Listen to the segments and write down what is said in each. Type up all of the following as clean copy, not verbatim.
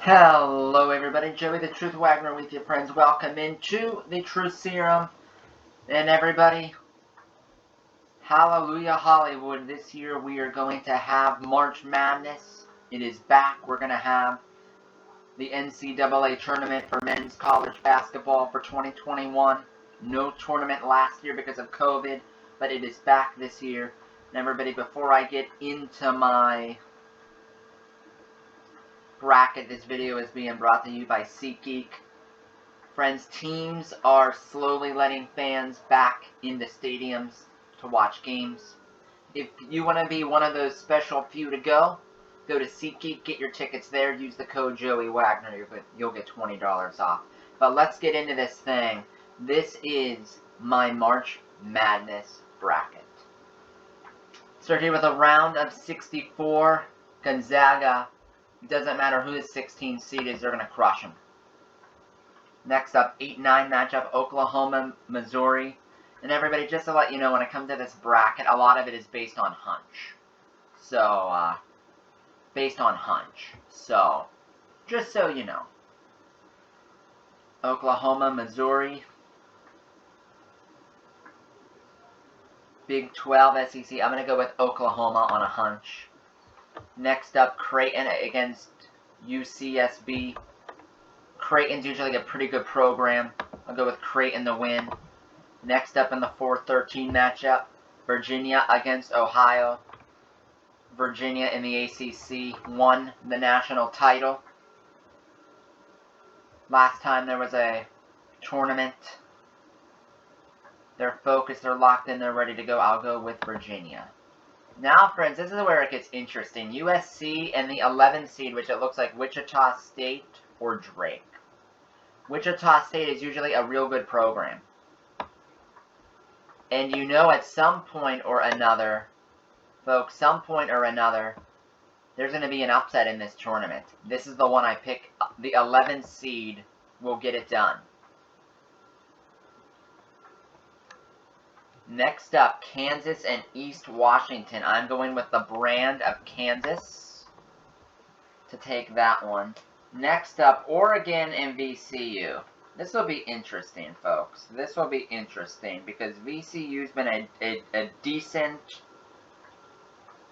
Hello everybody, Joey the Truth Wagner with you friends. Welcome into the Truth Serum. And everybody, hallelujah Hollywood. This year we are going to have March Madness. It is back. We're going to have the NCAA Tournament for men's college basketball for 2021. No tournament last year because of COVID, but it is back this year. And everybody, before I get into my bracket, this video is being brought to you by SeatGeek. Friends, teams are slowly letting fans back into stadiums to watch games. If you want to be one of those special few to go to SeatGeek, get your tickets there, use the code JoeyWagner, you'll get $20 off. But let's get into this thing. This is my March Madness bracket. Start here with a round of 64. Gonzaga. It doesn't matter who the 16 seed is, they're going to crush them. Next up, 8-9 matchup, Oklahoma, Missouri. And everybody, just to let you know, when it comes to this bracket, a lot of it is based on hunch. So, based on hunch. So, just so you know. Oklahoma, Missouri. Big 12 SEC. I'm going to go with Oklahoma on a hunch. Next up, Creighton against UCSB. Creighton's usually a pretty good program. I'll go with Creighton to win. Next up in the 4-13 matchup, Virginia against Ohio. Virginia in the ACC won the national title. Last time there was a tournament. They're focused, they're locked in, they're ready to go. I'll go with Virginia. Now, friends, this is where it gets interesting. USC and the 11 seed, which it looks like Wichita State or Drake. Wichita State is usually a real good program. And you know at some point or another, folks, some point or another, there's going to be an upset in this tournament. This is the one I pick. The 11 seed will get it done. Next up, Kansas and East Washington. I'm going with the brand of Kansas to take that one. Next up, Oregon and VCU. This will be interesting, folks. This will be interesting because VCU's been a decent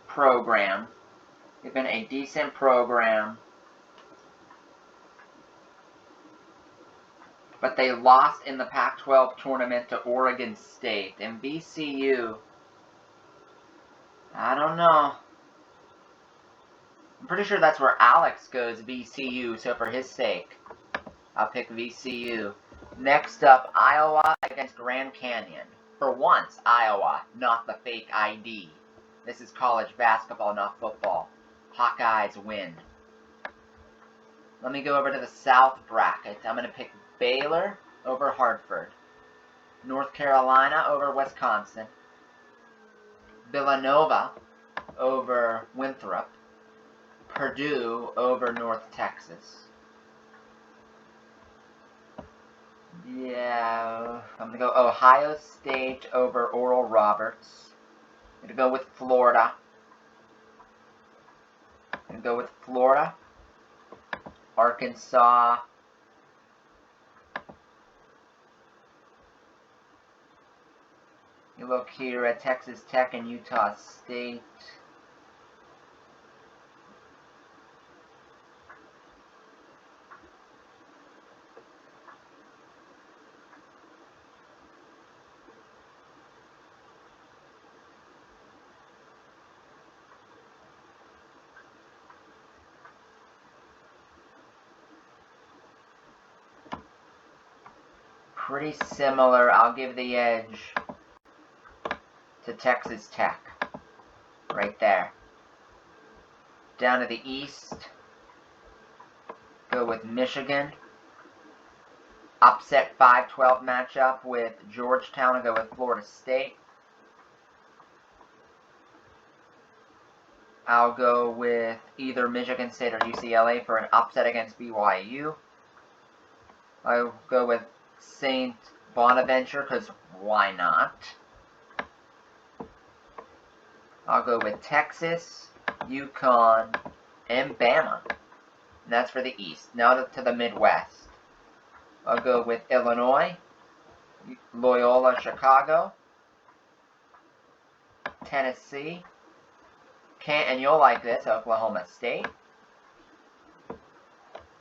program. They've been a decent program. But they lost in the Pac-12 tournament to Oregon State. And VCU, I don't know. I'm pretty sure that's where Alex goes, VCU. So for his sake, I'll pick VCU. Next up, Iowa against Grand Canyon. For once, Iowa, not the fake ID. This is college basketball, not football. Hawkeyes win. Let me go over to the South bracket. I'm going to pick Baylor over Hartford. North Carolina over Wisconsin. Villanova over Winthrop. Purdue over North Texas. Yeah, I'm going to go Ohio State over Oral Roberts. I'm going to go with Florida. Arkansas. You look here at Texas Tech and Utah State. Pretty similar. I'll give the edge to Texas Tech. Right there. Down to the East. Go with Michigan. Upset 5-12 matchup with Georgetown. I'll go with Florida State. I'll go with either Michigan State or UCLA for an upset against BYU. I'll go with St. Bonaventure, because why not? I'll go with Texas, UConn, and Bama. And that's for the East. Now to the Midwest. I'll go with Illinois, Loyola Chicago, Tennessee, and you'll like this, Oklahoma State.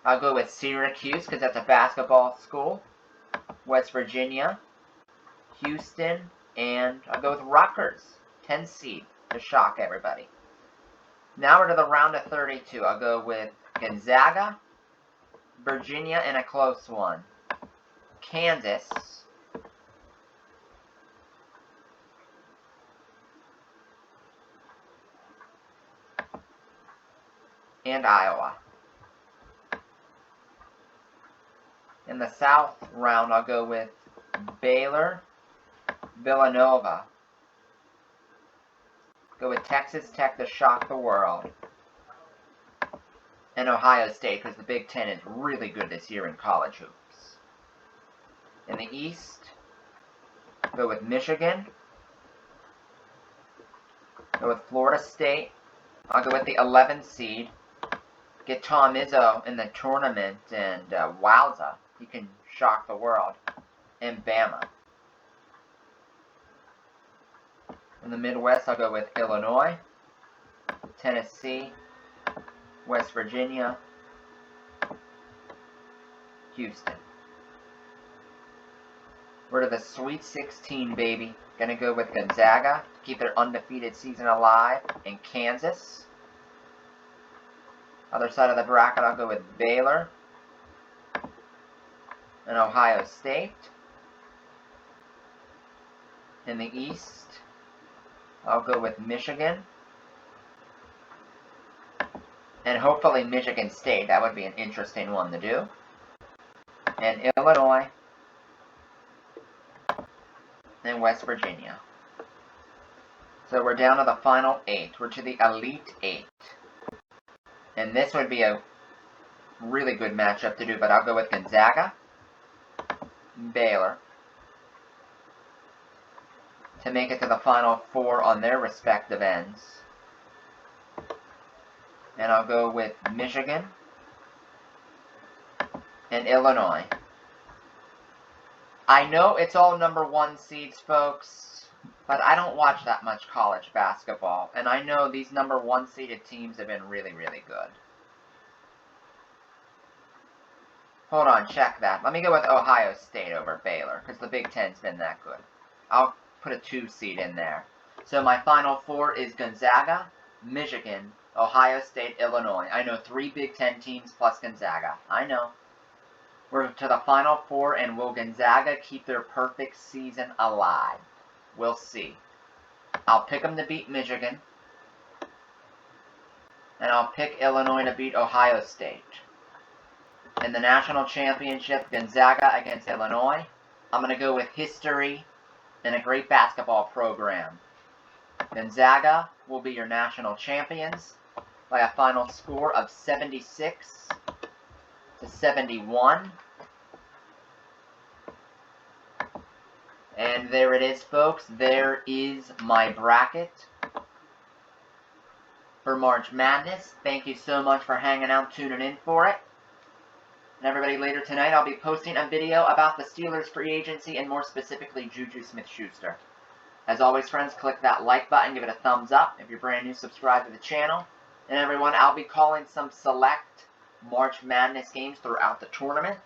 I'll go with Syracuse because that's a basketball school, West Virginia, Houston, and I'll go with Rutgers, 10 seed, to shock everybody. Now we're to the round of 32. I'll go with Gonzaga, Virginia, and a close one, Kansas, and Iowa. In the South round, I'll go with Baylor, Villanova. Go with Texas Tech to shock the world. And Ohio State, because the Big Ten is really good this year in college hoops. In the East, go with Michigan. Go with Florida State. I'll go with the 11th seed. Get Tom Izzo in the tournament, and wowza, he can shock the world. And Bama. In the Midwest, I'll go with Illinois, Tennessee, West Virginia, Houston. We're to the Sweet 16, baby. Gonna go with Gonzaga to keep their undefeated season alive, and Kansas. Other side of the bracket, I'll go with Baylor and Ohio State. In the East, I'll go with Michigan and hopefully Michigan State. That would be an interesting one to do. And Illinois and West Virginia. So we're down to the final 8. We're to the Elite 8. And this would be a really good matchup to do, but I'll go with Gonzaga, Baylor, to make it to the Final 4 on their respective ends. And I'll go with Michigan and Illinois. I know it's all number 1 seeds, folks, but I don't watch that much college basketball, and I know these number 1 seeded teams have been really, really good. Hold on, check that. Let me go with Ohio State over Baylor, because the Big Ten's been that good. I'll put a 2 seed in there. So my Final 4 is Gonzaga, Michigan, Ohio State, Illinois. I know 3 Big Ten teams plus Gonzaga. I know. We're to the Final 4, and will Gonzaga keep their perfect season alive? We'll see. I'll pick them to beat Michigan, and I'll pick Illinois to beat Ohio State. In the national championship, Gonzaga against Illinois, I'm going to go with history and a great basketball program. Gonzaga will be your national champions by a final score of 76-71. And there it is, folks. There is my bracket for March Madness. Thank you so much for hanging out, tuning in for it. And everybody, later tonight, I'll be posting a video about the Steelers free agency and more specifically Juju Smith-Schuster. As always, friends, click that like button, give it a thumbs up. If you're brand new, subscribe to the channel. And everyone, I'll be calling some select March Madness games throughout the tournament.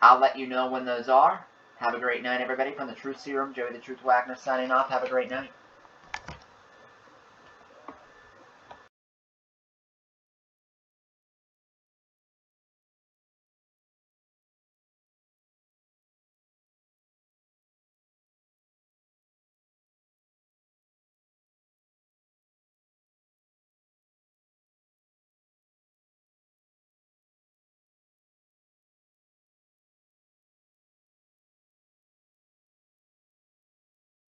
I'll let you know when those are. Have a great night, everybody. From the Truth Serum, Joey the Truth Wagner signing off. Have a great night.